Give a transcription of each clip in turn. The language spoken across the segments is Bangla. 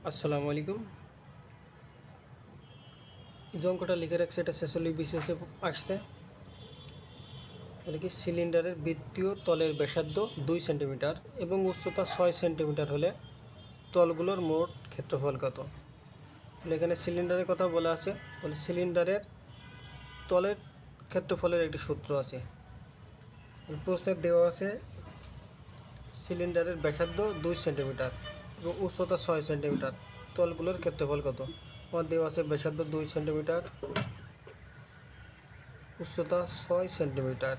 আসসালামু আলাইকুম। যে অঙ্কটা লিখে রাখছে এটা 46 বিসিএসে আসছে। এটা কি সিলিন্ডারের বৃত্তীয় তলের ব্যাসার্ধ 2 সেন্টিমিটার এবং উচ্চতা 6 সেন্টিমিটার হলে তলগুলোর মোট ক্ষেত্রফল কত? তাহলে এখানে সিলিন্ডারের কথা বলা আছে। বলে সিলিন্ডারের তলের ক্ষেত্রফলের একটি সূত্র আছে। প্রশ্নের দেওয়া আছে সিলিন্ডারের ব্যাসার্ধ 2 সেন্টিমিটার এবং উচ্চতা 6 সেন্টিমিটার, তলগুলোর ক্ষেত্রফল কত? আমার দেওয়া আছে ব্যাসার্ধ 2 সেন্টিমিটার, উচ্চতা 6 সেন্টিমিটার।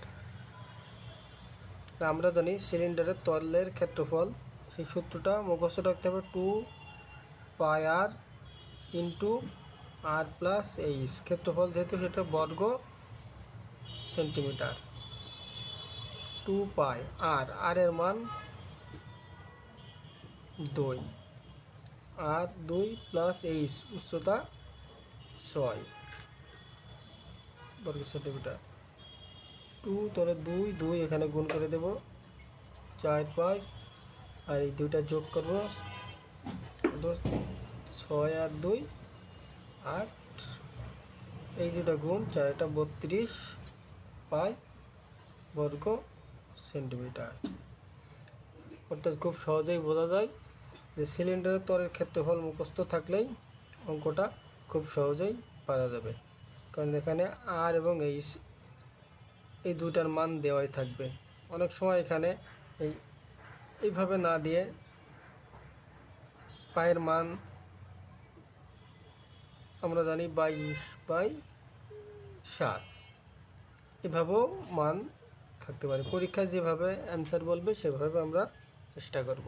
আমরা জানি সিলিন্ডারের তলের ক্ষেত্রফল, সেই সূত্রটা মুখস্থ রাখতে হবে 2πr ইন্টু আর প্লাস এইচ। ক্ষেত্রফল যেহেতু সেটা বর্গ সেন্টিমিটার, 2π আর এর মান 2, আর 2 প্লাস এইচ উচ্চতা 6 বর্গ সেন্টিমিটার। 2 তাহলে 2 এখানে গুণ করে দেব, 4 5, আর এই দুইটা যোগ করব, 6 আর 2 8, এই দুটা গুণ 4 এটা 32 পাই বর্গ সেন্টিমিটার। অর্থাৎ খুব সহজেই বোঝা যায় যে সিলিন্ডারের তলের ক্ষেত্রফল মুখস্থ থাকলেই অঙ্কটা খুব সহজেই পারা যাবে, কারণ এখানে আর এবং এই দুইটার মান দেওয়াই থাকবে। অনেক সময় এখানে এইভাবে না দিয়ে পায়ের মান আমরা জানি 22/7, এভাবেও মান থাকতে পারে। পরীক্ষায় যেভাবে অ্যান্সার বলবে সেভাবে আমরা চেষ্টা করব।